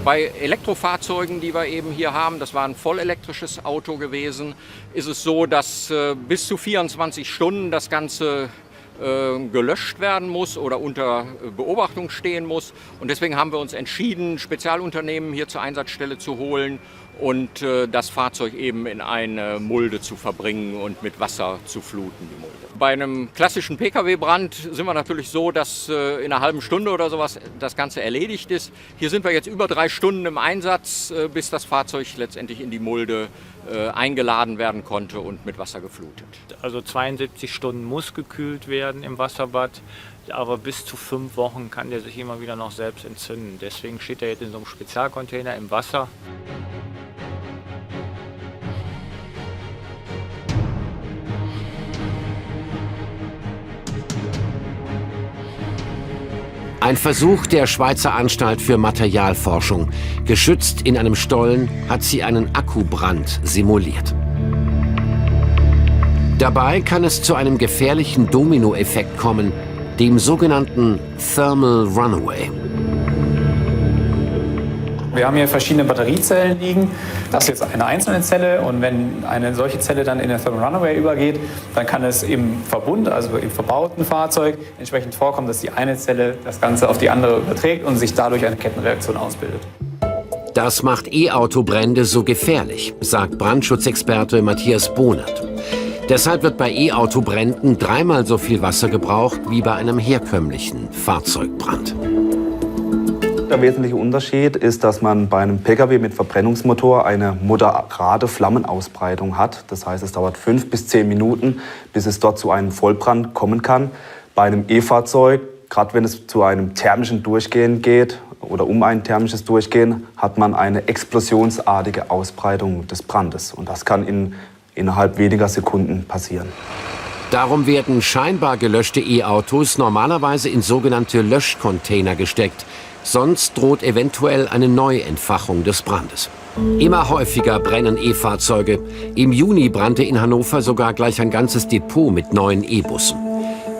Bei Elektrofahrzeugen, die wir eben hier haben, das war ein vollelektrisches Auto gewesen, ist es so, dass bis zu 24 Stunden das Ganze gelöscht werden muss oder unter Beobachtung stehen muss. Und deswegen haben wir uns entschieden, Spezialunternehmen hier zur Einsatzstelle zu holen und das Fahrzeug eben in eine Mulde zu verbringen und mit Wasser zu fluten, die Mulde. Bei einem klassischen Pkw-Brand sind wir natürlich so, dass in einer halben Stunde oder sowas das Ganze erledigt ist. Hier sind wir jetzt über 3 Stunden im Einsatz, bis das Fahrzeug letztendlich in die Mulde eingeladen werden konnte und mit Wasser geflutet. Also 72 Stunden muss gekühlt werden im Wasserbad, aber bis zu 5 Wochen kann der sich immer wieder noch selbst entzünden. Deswegen steht er jetzt in so einem Spezialcontainer im Wasser. Ein Versuch der Schweizer Anstalt für Materialforschung. Geschützt in einem Stollen hat sie einen Akkubrand simuliert. Dabei kann es zu einem gefährlichen Dominoeffekt kommen, dem sogenannten Thermal Runaway. Wir haben hier verschiedene Batteriezellen liegen. Das ist jetzt eine einzelne Zelle und wenn eine solche Zelle dann in den Thermal Runaway übergeht, dann kann es im Verbund, also im verbauten Fahrzeug, entsprechend vorkommen, dass die eine Zelle das Ganze auf die andere überträgt und sich dadurch eine Kettenreaktion ausbildet. Das macht E-Auto-Brände so gefährlich, sagt Brandschutzexperte Matthias Bohnert. Deshalb wird bei E-Auto-Bränden 3-mal so viel Wasser gebraucht wie bei einem herkömmlichen Fahrzeugbrand. Der wesentliche Unterschied ist, dass man bei einem Pkw mit Verbrennungsmotor eine moderate Flammenausbreitung hat. Das heißt, es dauert 5 bis 10 Minuten, bis es dort zu einem Vollbrand kommen kann. Bei einem E-Fahrzeug, gerade wenn es zu einem thermischen Durchgehen geht oder um ein thermisches Durchgehen, hat man eine explosionsartige Ausbreitung des Brandes. Und das kann innerhalb weniger Sekunden passieren. Darum werden scheinbar gelöschte E-Autos normalerweise in sogenannte Löschcontainer gesteckt. Sonst droht eventuell eine Neuentfachung des Brandes. Immer häufiger brennen E-Fahrzeuge. Im Juni brannte in Hannover sogar gleich ein ganzes Depot mit neuen E-Bussen.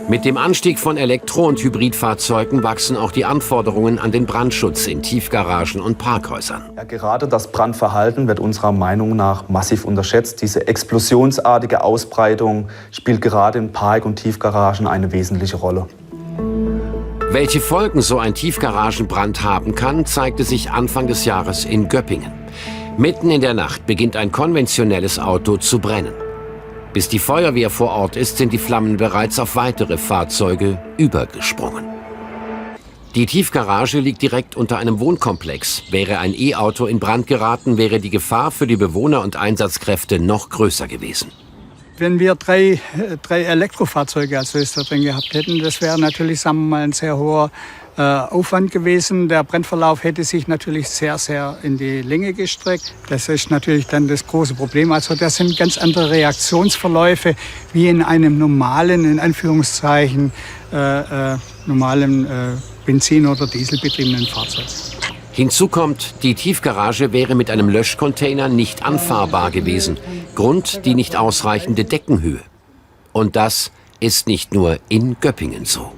Mit dem Anstieg von Elektro- und Hybridfahrzeugen wachsen auch die Anforderungen an den Brandschutz in Tiefgaragen und Parkhäusern. Ja, gerade das Brandverhalten wird unserer Meinung nach massiv unterschätzt. Diese explosionsartige Ausbreitung spielt gerade in Park- und Tiefgaragen eine wesentliche Rolle. Welche Folgen so ein Tiefgaragenbrand haben kann, zeigte sich Anfang des Jahres in Göppingen. Mitten in der Nacht beginnt ein konventionelles Auto zu brennen. Bis die Feuerwehr vor Ort ist, sind die Flammen bereits auf weitere Fahrzeuge übergesprungen. Die Tiefgarage liegt direkt unter einem Wohnkomplex. Wäre ein E-Auto in Brand geraten, wäre die Gefahr für die Bewohner und Einsatzkräfte noch größer gewesen. Wenn wir drei Elektrofahrzeuge da drin gehabt hätten, das wäre natürlich, sagen wir mal, ein sehr hoher Aufwand gewesen. Der Brandverlauf hätte sich natürlich sehr, sehr in die Länge gestreckt. Das ist natürlich dann das große Problem. Also das sind ganz andere Reaktionsverläufe wie in einem normalen, in Anführungszeichen, normalen Benzin- oder Dieselbetriebenen Fahrzeug. Hinzu kommt, die Tiefgarage wäre mit einem Löschcontainer nicht anfahrbar gewesen. Grund die nicht ausreichende Deckenhöhe. Und das ist nicht nur in Göppingen so.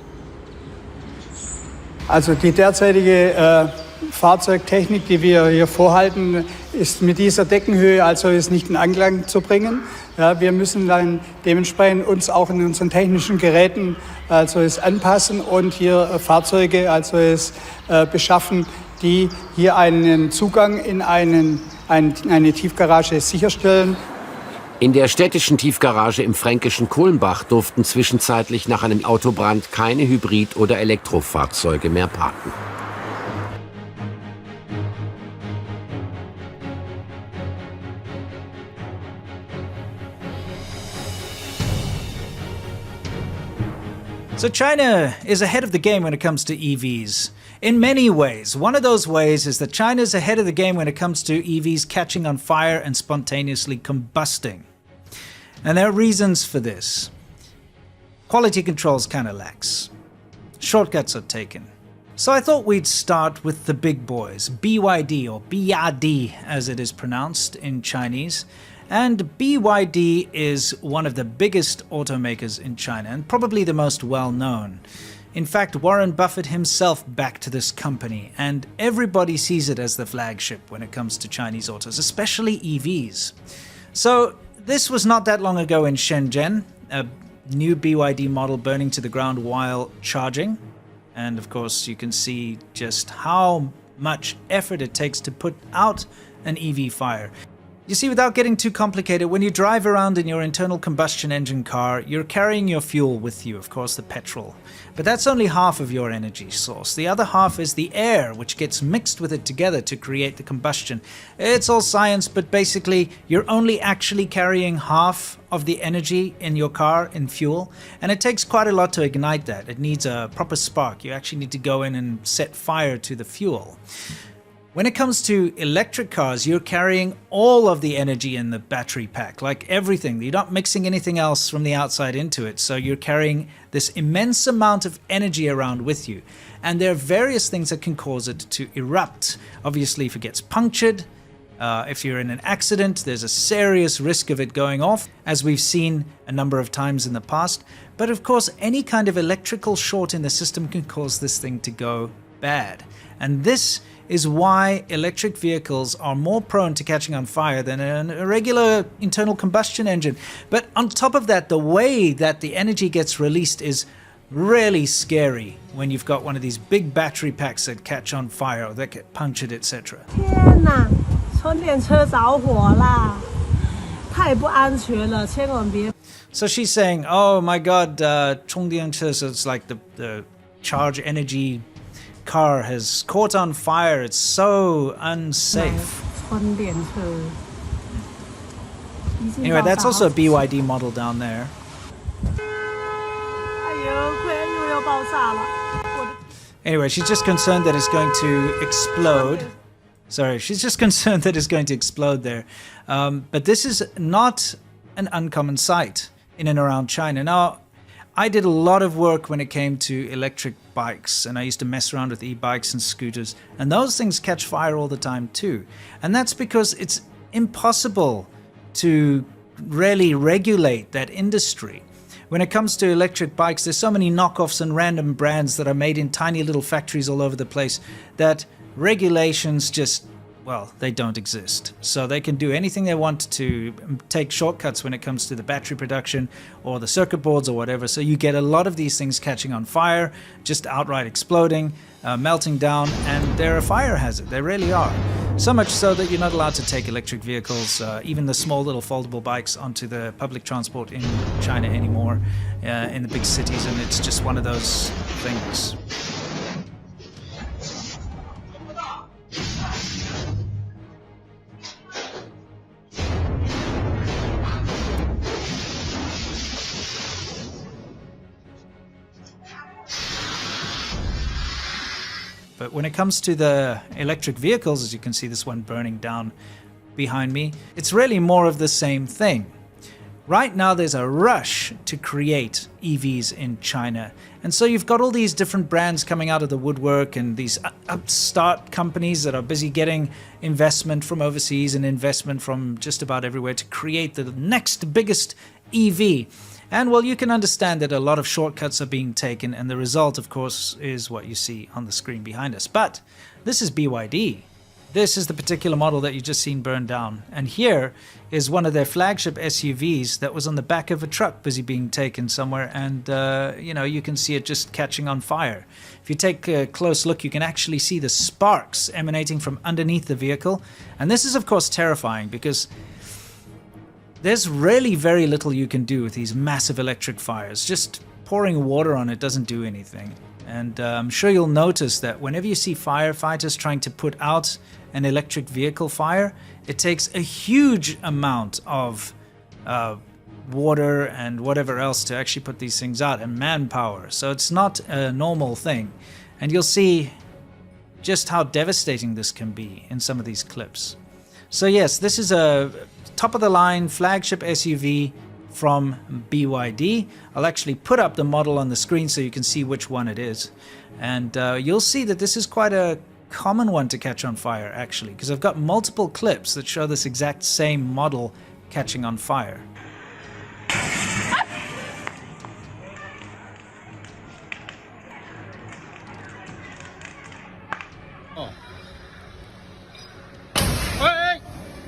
Also die derzeitige Fahrzeugtechnik, die wir hier vorhalten, ist mit dieser Deckenhöhe also ist nicht in Anklang zu bringen. Ja, wir müssen dann dementsprechend uns auch in unseren technischen Geräten also es anpassen und hier Fahrzeuge also es beschaffen, die hier einen Zugang in eine Tiefgarage sicherstellen. In der städtischen Tiefgarage im fränkischen Kulmbach durften zwischenzeitlich nach einem Autobrand keine Hybrid- oder Elektrofahrzeuge mehr parken. So China is ahead of the game when it comes to EVs. In many ways. One of those ways is that China is ahead of the game when it comes to EVs catching on fire and spontaneously combusting. And there are reasons for this. Quality control's kind of lax. Shortcuts are taken. So I thought we'd start with the big boys, BYD or BYD as it is pronounced in Chinese. And BYD is one of the biggest automakers in China and probably the most well-known. In fact, Warren Buffett himself backed this company, and everybody sees it as the flagship when it comes to Chinese autos, especially EVs. So this was not that long ago in Shenzhen, a new BYD model burning to the ground while charging. And of course, you can see just how much effort it takes to put out an EV fire. You see, without getting too complicated, when you drive around in your internal combustion engine car, you're carrying your fuel with you, of course, the petrol. But that's only half of your energy source. The other half is the air, which gets mixed with it together to create the combustion. It's all science, but basically, you're only actually carrying half of the energy in your car in fuel, and it takes quite a lot to ignite that. It needs a proper spark. You actually need to go in and set fire to the fuel. When it comes to electric cars, you're carrying all of the energy in the battery pack, like everything. You're not mixing anything else from the outside into it. So you're carrying this immense amount of energy around with you. And there are various things that can cause it to erupt. Obviously, if it gets punctured, if you're in an accident, there's a serious risk of it going off, as we've seen a number of times in the past. But of course, any kind of electrical short in the system can cause this thing to go bad. And this is why electric vehicles are more prone to catching on fire than a regular internal combustion engine. But on top of that, the way that the energy gets released is really scary when you've got one of these big battery packs that catch on fire or that get punctured, etc. 天哪，充电车着火啦！太不安全了，千万别。 So she's saying, oh my god, 充电车, so it's like the charge energy car has caught on fire. It's so unsafe. Anyway, that's also a BYD model down there. Anyway, she's just concerned that it's going to explode. Sorry, she's just concerned that it's going to explode there. But this is not an uncommon sight in and around China. Now, I did a lot of work when it came to electric bikes, and I used to mess around with e-bikes and scooters, and those things catch fire all the time too. And that's because it's impossible to really regulate that industry. When it comes to electric bikes, there's so many knockoffs and random brands that are made in tiny little factories all over the place that regulations just, well, they don't exist. So they can do anything they want to take shortcuts when it comes to the battery production or the circuit boards or whatever. So you get a lot of these things catching on fire, just outright exploding, melting down, and they're a fire hazard. They really are. So much so that you're not allowed to take electric vehicles, even the small little foldable bikes, onto the public transport in China anymore, in the big cities, and it's just one of those things. But when it comes to the electric vehicles, as you can see this one burning down behind me, it's really more of the same thing. Right now there's a rush to create EVs in China. And so you've got all these different brands coming out of the woodwork and these upstart companies that are busy getting investment from overseas and investment from just about everywhere to create the next biggest EV. And well, you can understand that a lot of shortcuts are being taken, and the result, of course, is what you see on the screen behind us. But this is BYD. This is the particular model that you just seen burned down. And here is one of their flagship SUVs that was on the back of a truck busy being taken somewhere. And, you can see it just catching on fire. If you take a close look, you can actually see the sparks emanating from underneath the vehicle. And this is, of course, terrifying because there's really very little you can do with these massive electric fires. Just pouring water on it doesn't do anything. And I'm sure you'll notice that whenever you see firefighters trying to put out an electric vehicle fire, it takes a huge amount of water and whatever else to actually put these things out, and manpower. So it's not a normal thing. And you'll see just how devastating this can be in some of these clips. So yes, this is a top-of-the-line flagship SUV from BYD. I'll actually put up the model on the screen so you can see which one it is. And you'll see that this is quite a common one to catch on fire, actually, because I've got multiple clips that show this exact same model catching on fire.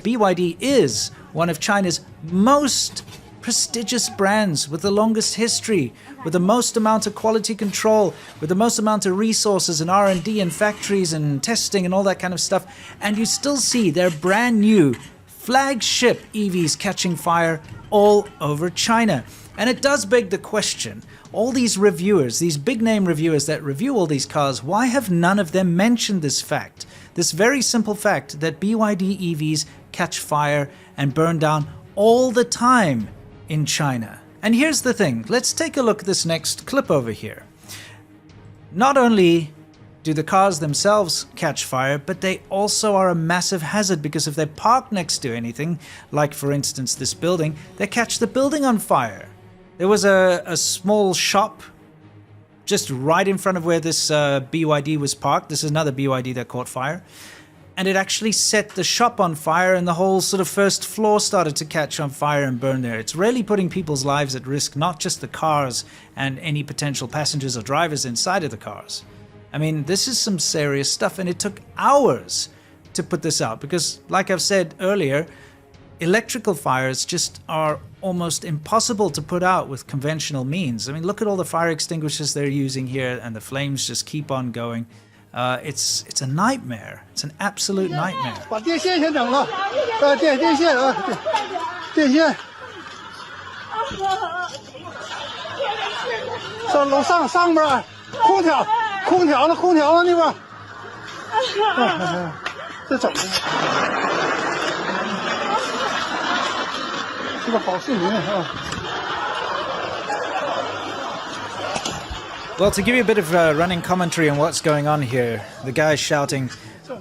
BYD is one of China's most prestigious brands with the longest history, with the most amount of quality control, with the most amount of resources and R&D and factories and testing and all that kind of stuff. And you still see their brand new flagship EVs catching fire all over China. And it does beg the question, all these reviewers, these big name reviewers that review all these cars, why have none of them mentioned this fact? This very simple fact that BYD EVs catch fire and burn down all the time in China. And here's the thing, let's take a look at this next clip over here. Not only do the cars themselves catch fire, but they also are a massive hazard, because if they park next to anything, like for instance this building, they catch the building on fire. There was a small shop just right in front of where this BYD was parked. This is another BYD that caught fire. And it actually set the shop on fire, and the whole sort of first floor started to catch on fire and burn there. It's really putting people's lives at risk, not just the cars and any potential passengers or drivers inside of the cars. I mean, this is some serious stuff, and it took hours to put this out because, like I've said earlier, electrical fires just are almost impossible to put out with conventional means. I mean, look at all the fire extinguishers they're using here, and the flames just keep on going. It's a nightmare. It's an absolute nightmare. 把电线先整了，电线啊，电线。上楼上边，空调呢那边。这整的，这个好视频啊。 Well, to give you a bit of running commentary on what's going on here, the guy's shouting,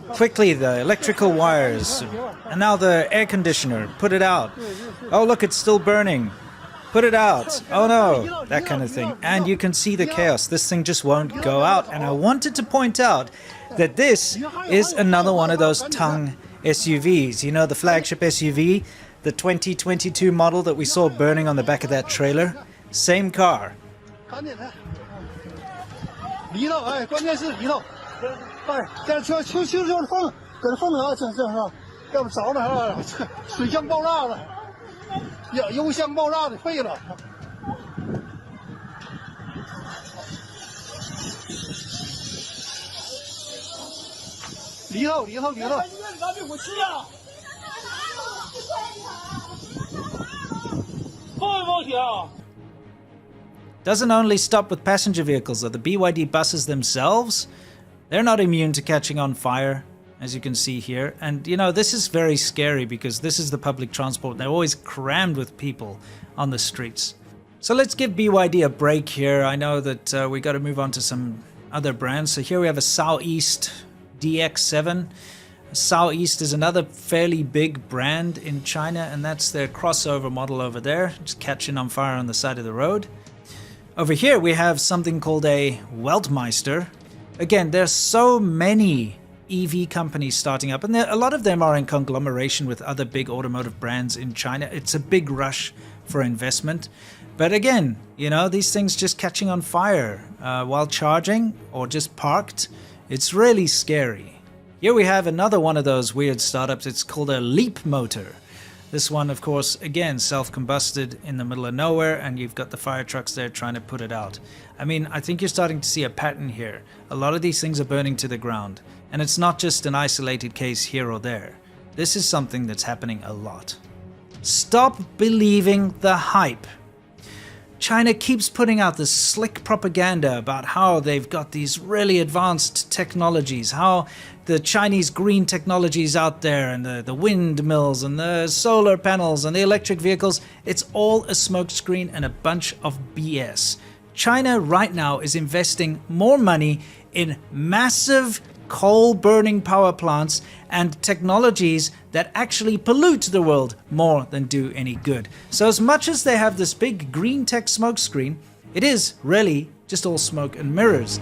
quickly, the electrical wires, and now the air conditioner, put it out. Oh, look, it's still burning. Put it out. Oh no, that kind of thing. And you can see the chaos. This thing just won't go out. And I wanted to point out that this is another one of those Tang SUVs. You know, the flagship SUV, the 2022 model that we saw burning on the back of that trailer? Same car. 离了，哎，关键是离了，哎，这车修缝，搁这缝上，这是，要不着了啊，水箱爆炸了，油箱爆炸的废了。离了。报警！ Doesn't only stop with passenger vehicles, though. The BYD buses themselves, they're not immune to catching on fire, as you can see here. And, you know, this is very scary because this is the public transport. They're always crammed with people on the streets. So let's give BYD a break here. I know that we got to move on to some other brands. So here we have a Southeast DX7. Southeast is another fairly big brand in China, and that's their crossover model over there, just catching on fire on the side of the road. Over here we have something called a Weltmeister. Again, there's so many EV companies starting up, and a lot of them are in conglomeration with other big automotive brands in China. It's a big rush for investment. But again, you know, these things just catching on fire while charging or just parked, it's really scary. Here we have another one of those weird startups. It's called a Leap Motor. This one, of course, again, self-combusted in the middle of nowhere, and you've got the fire trucks there trying to put it out. I mean, I think you're starting to see a pattern here. A lot of these things are burning to the ground, and it's not just an isolated case here or there. This is something that's happening a lot. Stop believing the hype. China keeps putting out this slick propaganda about how they've got these really advanced technologies, how the Chinese green technologies out there, and the windmills and the solar panels and the electric vehicles. It's all a smokescreen and a bunch of BS. China right now is investing more money in massive coal-burning power plants and technologies that actually pollute the world more than do any good. So as much as they have this big green tech smokescreen, it is really just all smoke and mirrors.